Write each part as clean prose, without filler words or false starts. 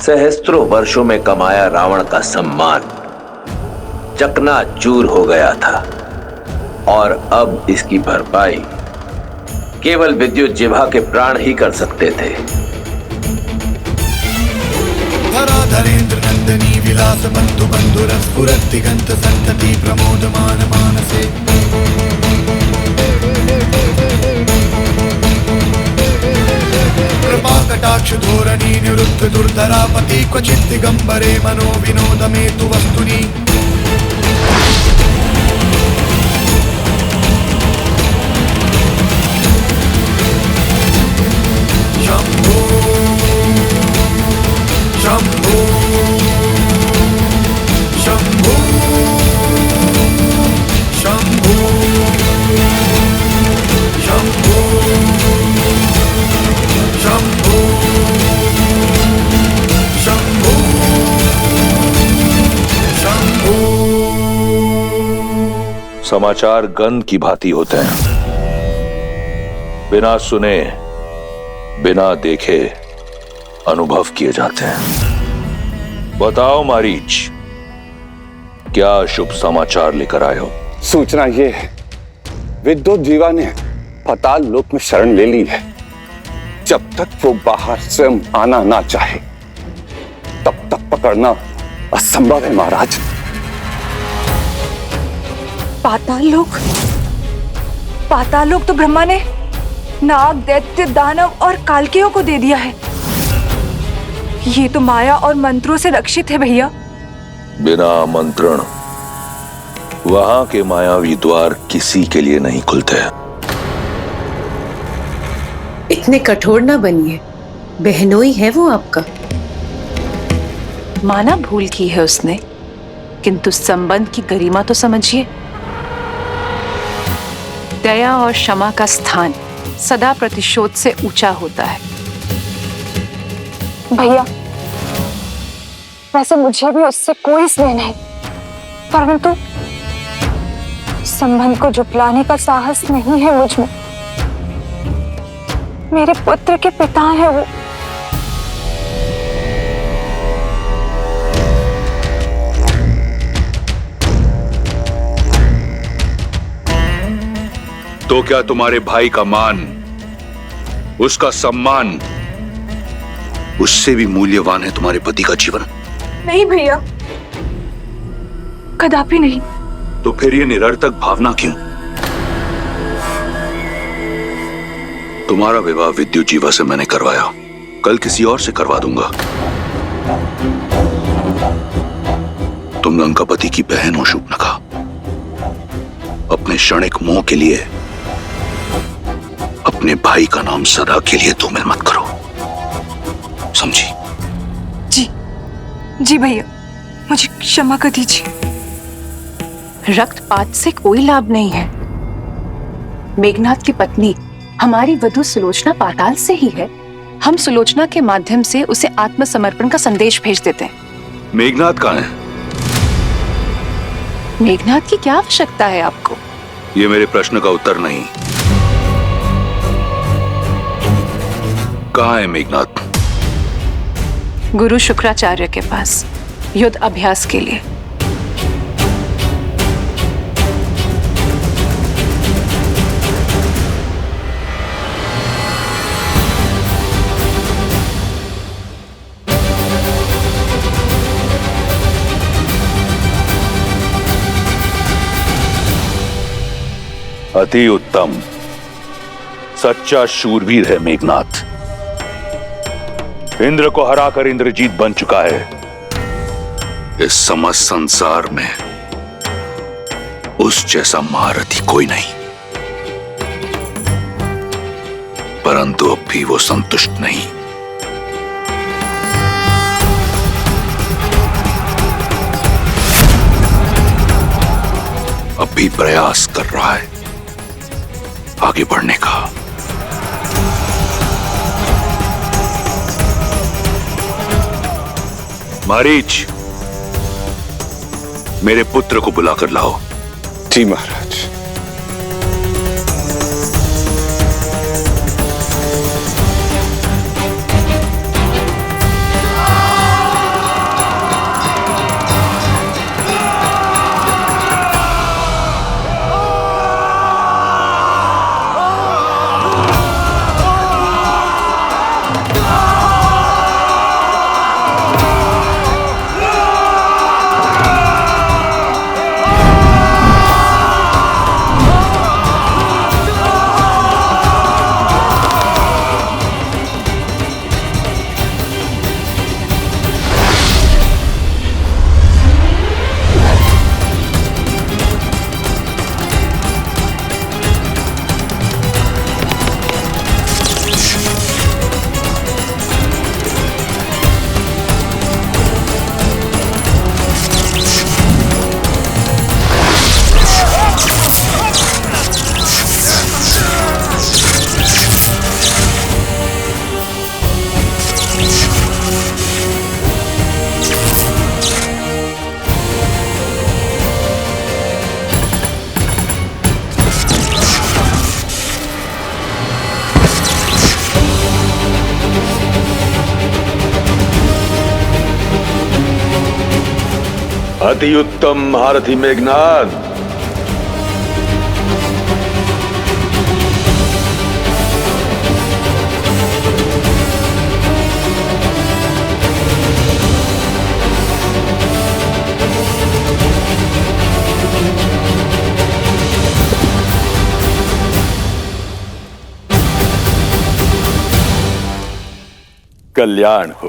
सहस्त्रों वर्षों में कमाया रावण का सम्मान चकनाचूर हो गया था और अब इसकी भरपाई केवल विद्युत जिह्वा के प्राण ही कर सकते थे। धराधरेन्द्र नंदनी विलास बंधु बंधुरस्फुरत् दिगंत संतति प्रमोदमान मानसे। कृपा कटाक्ष धोरणी निरुद्ध दुर्धरापति क्वचित् दिगंबरे मनो विनोदमेतु वस्तुनि। शंभो शंभो शंभो शंभो शंभो शंभो शंभो शंभो। समाचार गंध की भांति होते हैं, बिना सुने बिना देखे अनुभव किए जाते हैं। बताओ मारीच, क्या शुभ समाचार लेकर आए हो? सूचना ये है, विद्युत जीवा ने पाताल लोक में शरण ले ली है। जब तक वो बाहर स्वयं आना ना चाहे तब तक पकड़ना असंभव है महाराज। पाताल लोक तो ब्रह्मा ने नाग, दैत्य, दानव और कालकेयों को दे दिया है। ये तो माया और मंत्रों से रक्षित है भैया। बिना आमंत्रण वहां के मायावी द्वार किसी के लिए नहीं खुलते। इतने कठोर ना बनिए, बहनोई है वो आपका। माना भूल की है उसने, किंतु संबंध की गरिमा तो समझिए। दया और क्षमा का स्थान सदा प्रतिशोध से ऊंचा होता है। भैया, वैसे मुझे भी उससे कोई स्नेह नहीं, परंतु संबंध को झुठलाने का साहस नहीं है मुझ में। मेरे पुत्र के पिता हैं वो। तो क्या तुम्हारे भाई का मान, उसका सम्मान, उससे भी मूल्यवान है तुम्हारे पति का जीवन? नहीं भैया, कदापि नहीं। तो फिर ये निरर्थक भावना क्यों? तुम्हारा विवाह विद्युत जीवा से मैंने करवाया, कल किसी और से करवा दूंगा। तुम लंकापति की बहन हो शूर्पणखा। अपने क्षणिक मोह के लिए अपने भाई का नाम सदा के लिए धूमिल मत करो, समझी? जी भैया, मुझे क्षमा कर दीजिए। रक्तपात से कोई लाभ नहीं है। मेघनाथ की पत्नी हमारी वधू सुलोचना पाताल से ही है। हम सुलोचना के माध्यम से उसे आत्मसमर्पण का संदेश भेज देते हैं। मेघनाथ कहाँ है? मेघनाथ की क्या आवश्यकता है आपको? ये मेरे प्रश्न का उत्तर नहीं। कहाँ है मेघनाथ? गुरु शुक्राचार्य के पास युद्ध अभ्यास के लिए। अति उत्तम, सच्चा शूरवीर है मेघनाथ। इंद्र को हराकर इंद्रजीत बन चुका है। इस समस्त संसार में उस जैसा महारथी कोई नहीं। परंतु अब भी वो संतुष्ट नहीं। अब भी प्रयास कर रहा है आगे बढ़ने का। मारीच, मेरे पुत्र को बुलाकर लाओ। जी महाराज। अति उत्तम महारथी मेघनाद। कल्याण हो।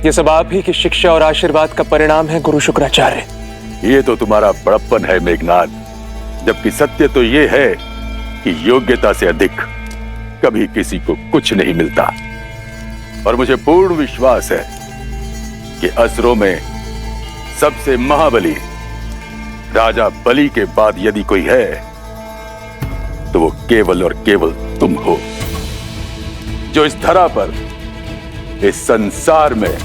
ये सब आप ही की शिक्षा और आशीर्वाद का परिणाम है गुरु शुक्राचार्य। ये तो तुम्हारा बड़प्पन है मेघनाद, जबकि सत्य तो ये है कि योग्यता से अधिक कभी किसी को कुछ नहीं मिलता। और मुझे पूर्ण विश्वास है कि असुरों में सबसे महाबली राजा बलि के बाद यदि कोई है तो वो केवल और केवल तुम हो, जो इस धरा पर, इस संसार में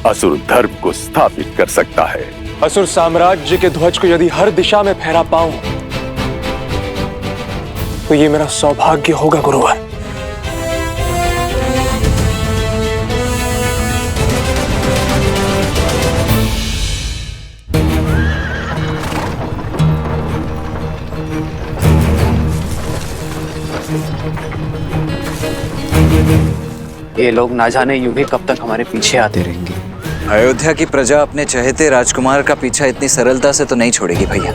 असुर धर्म को स्थापित कर सकता है। असुर साम्राज्य के ध्वज को यदि हर दिशा में फहरा पाऊं तो ये मेरा सौभाग्य होगा गुरुवर। ये लोग ना जाने यूं ही कब तक हमारे पीछे आते रहेंगे। अयोध्या की प्रजा अपने चहेते राजकुमार का पीछा इतनी सरलता से तो नहीं छोड़ेगी भैया।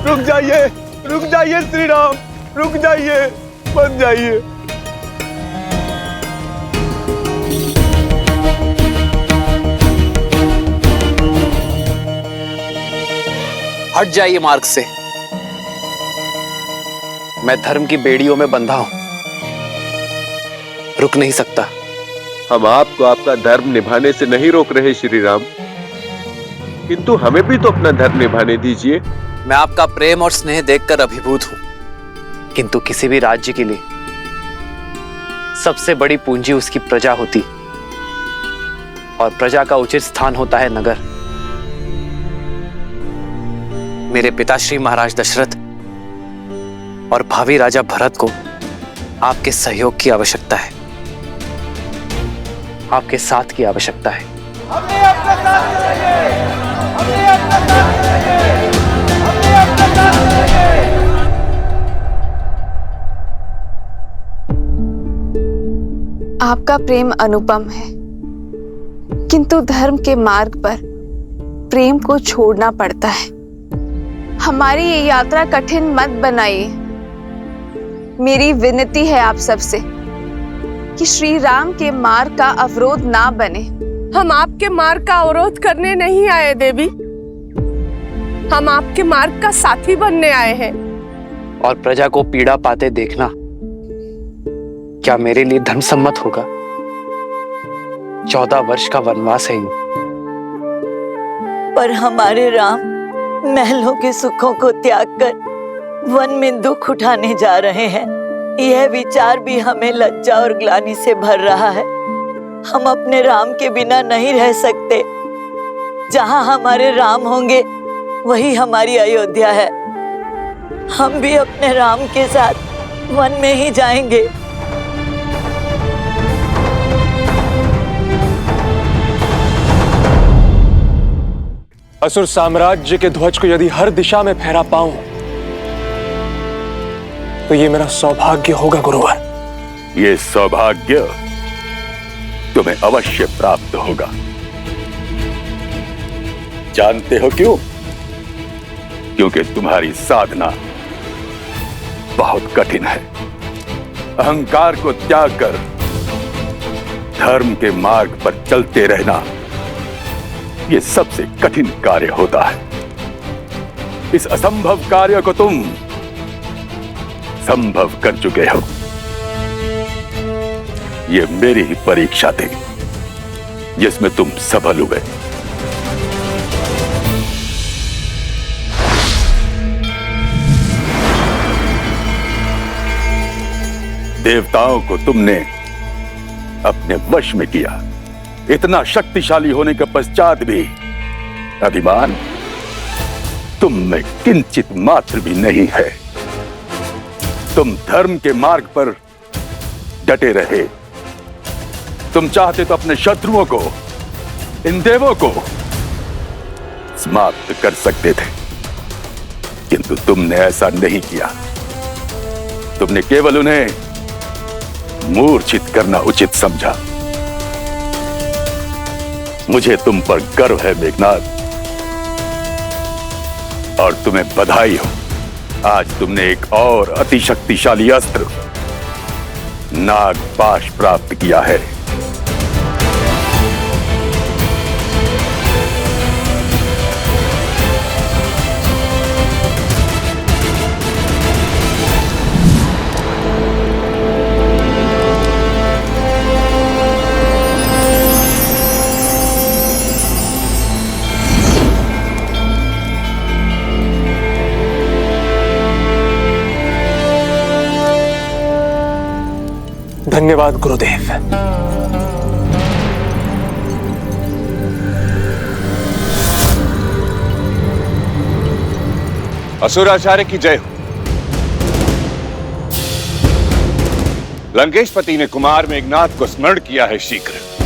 रुक जाइए श्री राम, रुक जाइए, मत जाइए। हट जाइए मार्ग से। मैं धर्म की बेड़ियों में बंधा हूं, रुक नहीं सकता। हम आपको आपका धर्म निभाने से नहीं रोक रहे श्री राम, किंतु हमें भी तो अपना धर्म निभाने दीजिए। मैं आपका प्रेम और स्नेह देखकर अभिभूत हूं, किंतु किसी भी राज्य के लिए सबसे बड़ी पूंजी उसकी प्रजा होती, और प्रजा का उचित स्थान होता है नगर। मेरे पिताश्री महाराज दशरथ और भावी राजा भरत को आपके सहयोग की आवश्यकता है, आपके साथ की आवश्यकता है। हमने आपका साथ देंगे, हमने आपका साथ देंगे, हमने आपका साथ देंगे। आपका प्रेम अनुपम है, किंतु धर्म के मार्ग पर प्रेम को छोड़ना पड़ता है। हमारी ये यात्रा कठिन मत बनाइए। मेरी विनती है आप सबसे कि श्री राम के मार्ग का अवरोध ना बने। हम आपके मार्ग का अवरोध करने नहीं आए देवी, हम आपके मार्ग का साथी बनने आए हैं। और प्रजा को पीड़ा पाते देखना क्या मेरे लिए धर्म सम्मत होगा? 14 वर्ष का वनवास है ये। पर हमारे राम महलों के सुखों को त्याग कर वन में दुख उठाने जा रहे हैं। यह विचार भी हमें लज्जा और ग्लानि से भर रहा है। हम अपने राम के बिना नहीं रह सकते। जहां हमारे राम होंगे वही हमारी अयोध्या है। हम भी अपने राम के साथ वन में ही जाएंगे। असुर साम्राज्य के ध्वज को यदि हर दिशा में फहरा पाऊं तो ये मेरा सौभाग्य होगा गुरुवर। ये सौभाग्य तुम्हें अवश्य प्राप्त होगा। जानते हो क्यों? क्योंकि तुम्हारी साधना बहुत कठिन है। अहंकार को त्याग कर धर्म के मार्ग पर चलते रहना ये सबसे कठिन कार्य होता है। इस असंभव कार्य को तुम संभव कर चुके हो। ये मेरी ही परीक्षा थी जिसमें तुम सफल हुए। देवताओं को तुमने अपने वश में किया। इतना शक्तिशाली होने के पश्चात भी अभिमान तुम में किंचित मात्र भी नहीं है। तुम धर्म के मार्ग पर डटे रहे। तुम चाहते तो अपने शत्रुओं को, इन देवों को समाप्त कर सकते थे, किंतु तुमने ऐसा नहीं किया। तुमने केवल उन्हें मूर्छित करना उचित समझा। मुझे तुम पर गर्व है मेघनाद, और तुम्हें बधाई हो। आज तुमने एक और अतिशक्तिशाली अस्त्र नागपाश प्राप्त किया है। धन्यवाद गुरुदेव। असुराचार्य की जय हो। लंकेशपति ने कुमार मेघनाद को स्मरण किया है शीघ्र।